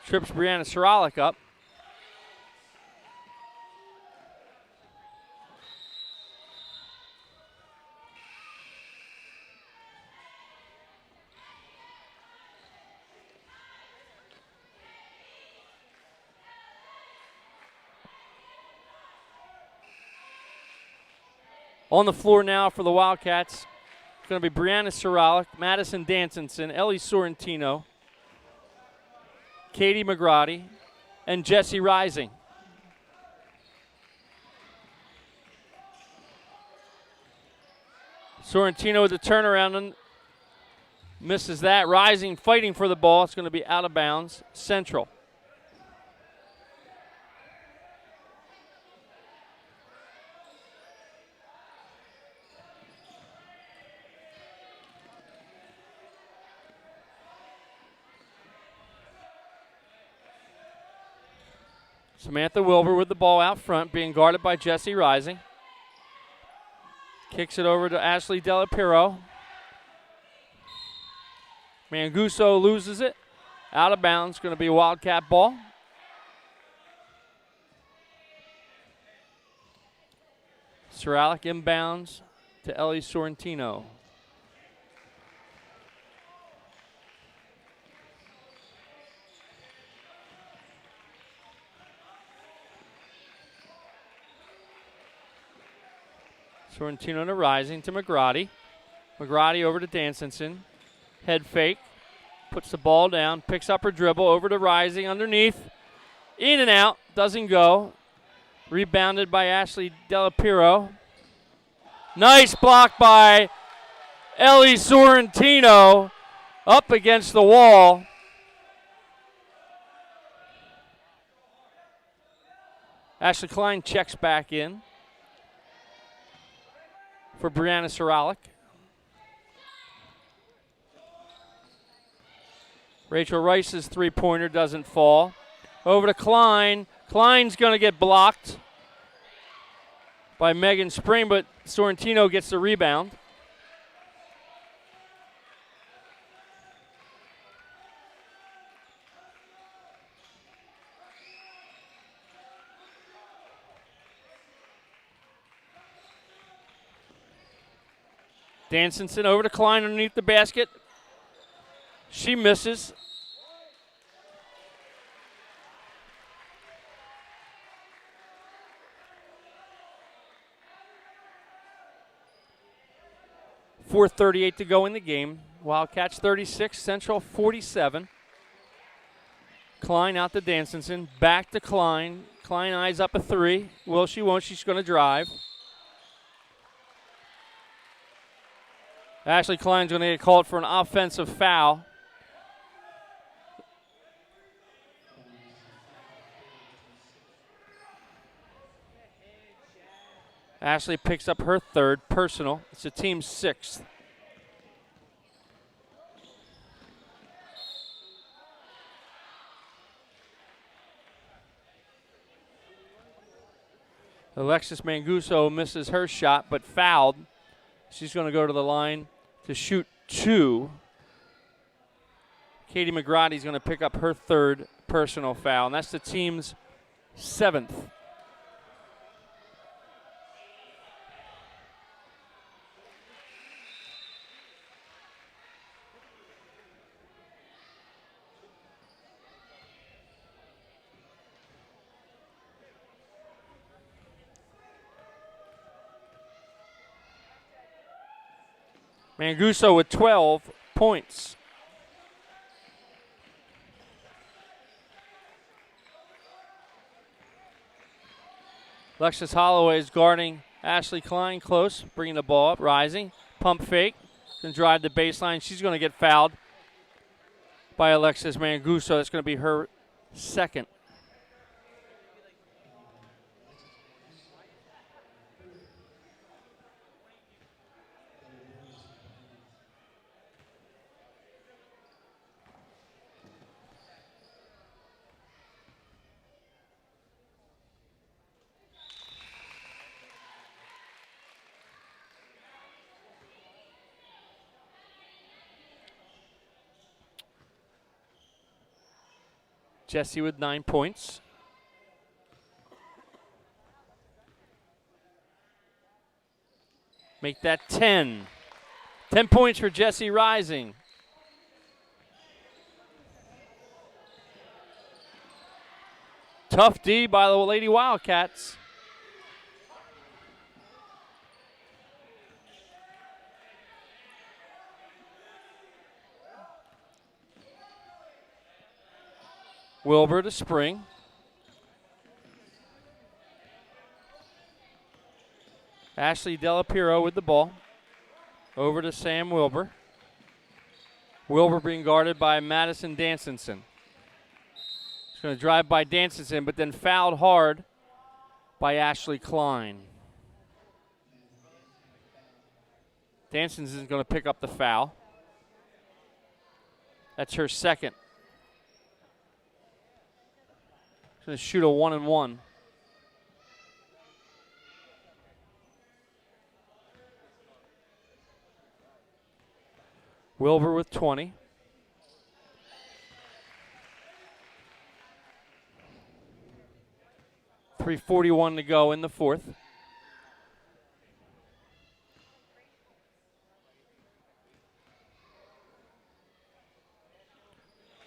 [SPEAKER 2] Trips Brianna Soralik up. On the floor now for the Wildcats, going to be Brianna Soralik, Madison Dansenson, Ellie Sorrentino, Katie McGrady, and Jessie Rising. Sorrentino with the turnaround and misses that. Rising fighting for the ball. It's going to be out of bounds. Central. Samantha Wilbur with the ball out front, being guarded by Jessie Rising. Kicks it over to Ashley Delapiro. Manguso loses it. Out of bounds. Going to be a Wildcat ball. Soralik inbounds to Ellie Sorrentino. Sorrentino to Rising to McGrady. McGrady over to Dansenson. Head fake. Puts the ball down. Picks up her dribble. Over to Rising underneath. In and out. Doesn't go. Rebounded by Ashley Delapiro. Nice block by Ellie Sorrentino. Up against the wall. Ashley Klein checks back in for Brianna Soralik. Rachel Rice's three-pointer doesn't fall. Over to Klein. Klein's going to get blocked by Megan Spring, but Sorrentino gets the rebound. Dansenson over to Klein underneath the basket. She misses. .438 to go in the game. Wildcats 36, Central 47. Klein out to Dansenson. Back to Klein. Klein eyes up a three. Will she, won't she? She's going to drive. Ashley Klein's going to get called for an offensive foul. Ashley picks up her third personal. It's the team's sixth. Alexis Manguso misses her shot, but fouled. She's going to go to the line to shoot two. Katie McGrady's going to pick up her third personal foul, and that's the team's seventh. Manguso with 12 points. Alexis Holloway is guarding Ashley Klein close, bringing the ball up, Rising. Pump fake, then drive the baseline. She's going to get fouled by Alexis Manguso. That's going to be her second. Jessie with 9 points. Make that 10. 10 points for Jessie Rising. Tough D by the Lady Wildcats. Wilbur to Spring. Ashley Delapiro with the ball. Over to Sam Wilbur. Wilbur being guarded by Madison Dansenson. He's going to drive by Dansenson, but then fouled hard by Ashley Klein. Dansonson's going to pick up the foul. That's her second. She's going to shoot a 1-and-1. Wilbur with 20. .341 to go in the fourth.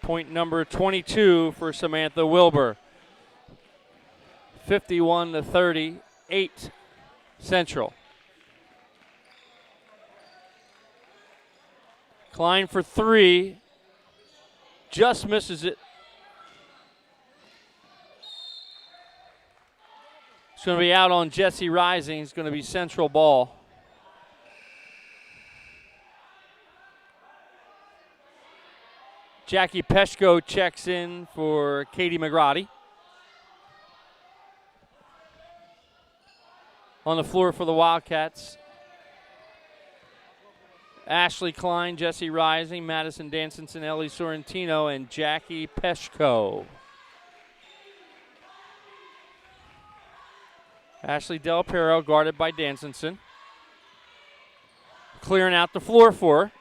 [SPEAKER 2] Point number 22 for Samantha Wilbur. 51 to 38 Central. Klein for three. Just misses it. It's going to be out on Jesse Rising. It's going to be Central ball. Jackie Peshko checks in for Katie McGrady. On the floor for the Wildcats, Ashley Klein, Jesse Rising, Madison Dansenson, Ellie Sorrentino, and Jackie Peshko. Ashley Del Piero guarded by Dansenson. Clearing out the floor for her.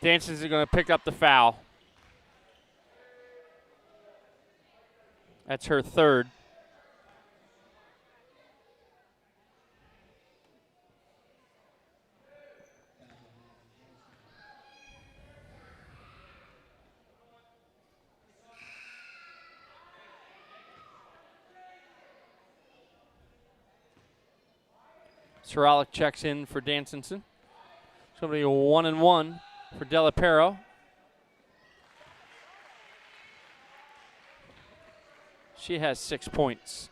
[SPEAKER 2] Danson's going to pick up the foul. That's her third. Soralik checks in for Dansenson. It's going to be a 1-and-1 for Delapero. She has 6 points.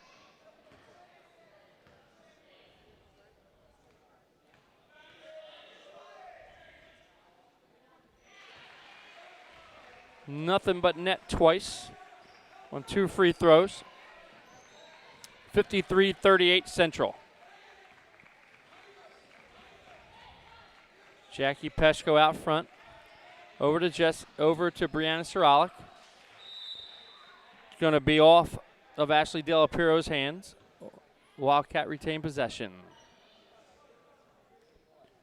[SPEAKER 2] Nothing but net twice on 2 free throws. 53-38 Central. Jackie Peshko out front. Over to Brianna Soralik. It's going to be off of Ashley Delapiro's hands. Wildcat retain possession.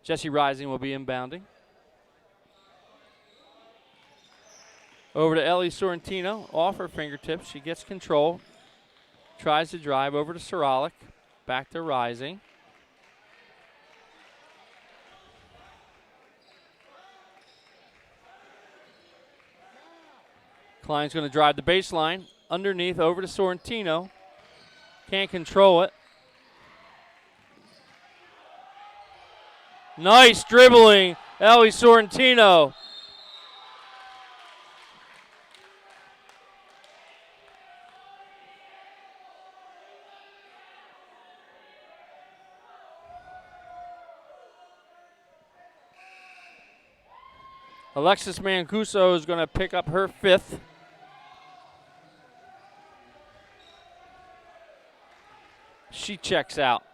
[SPEAKER 2] Jesse Rising will be inbounding. Over to Ellie Sorrentino, off her fingertips. She gets control. Tries to drive over to Soralik. Back to Rising. Klein's going to drive the baseline. Underneath, over to Sorrentino. Can't control it. Nice dribbling, Ellie Sorrentino. Alexis Mancuso is going to pick up her fifth. She checks out.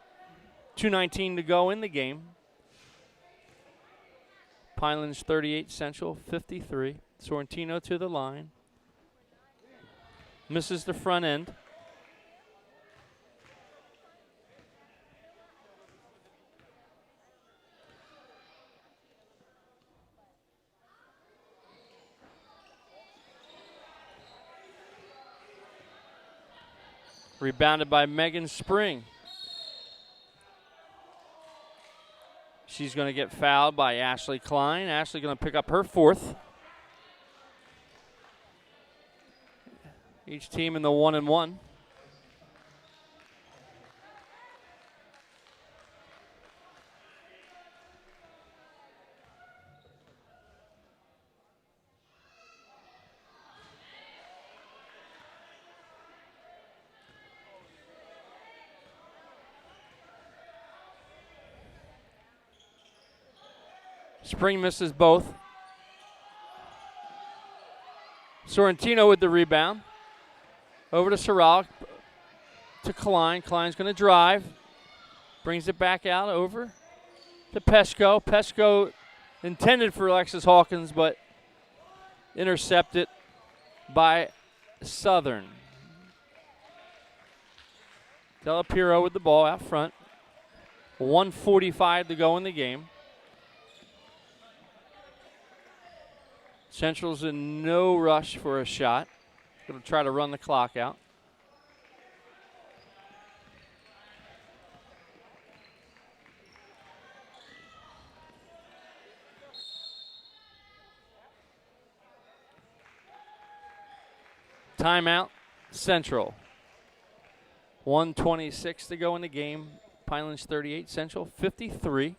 [SPEAKER 2] 2:19 to go in the game. Pinelands 38, Central 53. Sorrentino to the line. Misses the front end. Rebounded by Megan Spring. She's going to get fouled by Ashley Klein. Ashley going to pick up her fourth. Each team in the 1-and-1. Spring misses both. Sorrentino with the rebound. Over to Sorrell. To Klein. Klein's going to drive. Brings it back out over to Pesco. Pesco intended for Alexis Hawkins, but intercepted by Southern. Della Piero with the ball out front. 1:45 to go in the game. Central's in no rush for a shot. Going to try to run the clock out. Timeout, Central. 1:26 to go in the game. Pinelands 38, Central 53.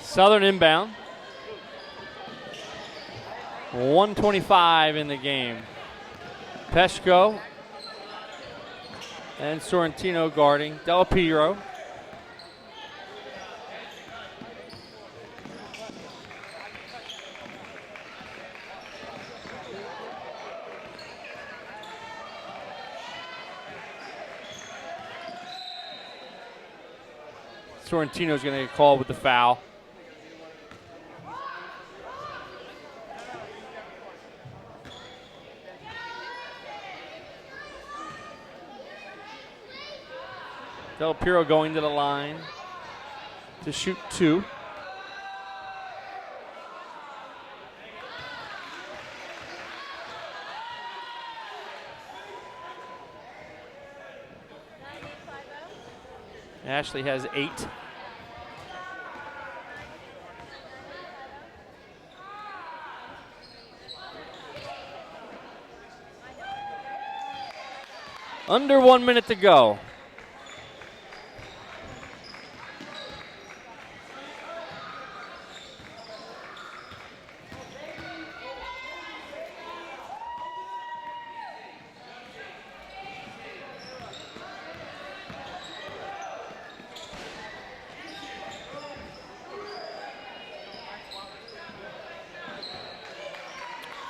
[SPEAKER 2] Southern inbound. 1:25 in the game. Pesco and Sorrentino guarding. Della Piero. Sorrentino's going to get called with the foul. Del Piero going to the line to shoot 2. Ashley has 8. Under 1 minute to go.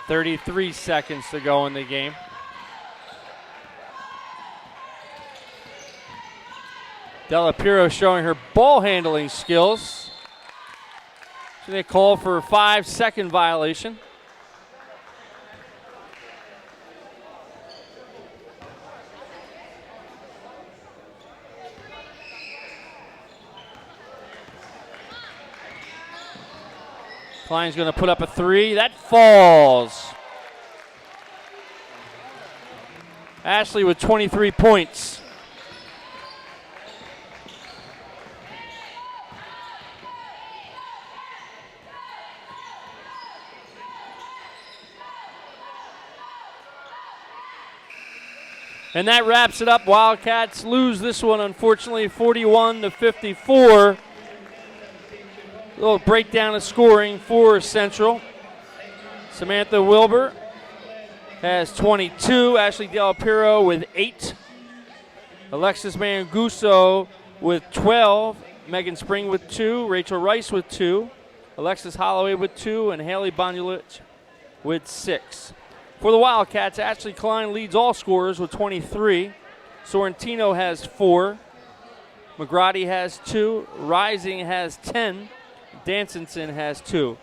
[SPEAKER 2] .33 seconds to go in the game. Della Piero showing her ball handling skills. So they call for a 5-second violation. Klein's going to put up a 3. That falls. Ashley with 23 points. And that wraps it up. Wildcats lose this one, unfortunately, 41-54. A little breakdown of scoring for Central. Samantha Wilbur has 22. Ashley Del Piero with 8. Alexis Manguso with 12. Megan Spring with 2. Rachel Rice with 2. Alexis Holloway with 2. And Haley Bonulich with 6. For the Wildcats, Ashley Klein leads all scorers with 23. Sorrentino has 4. McGrady has 2. Rising has 10. Dansenson has 2.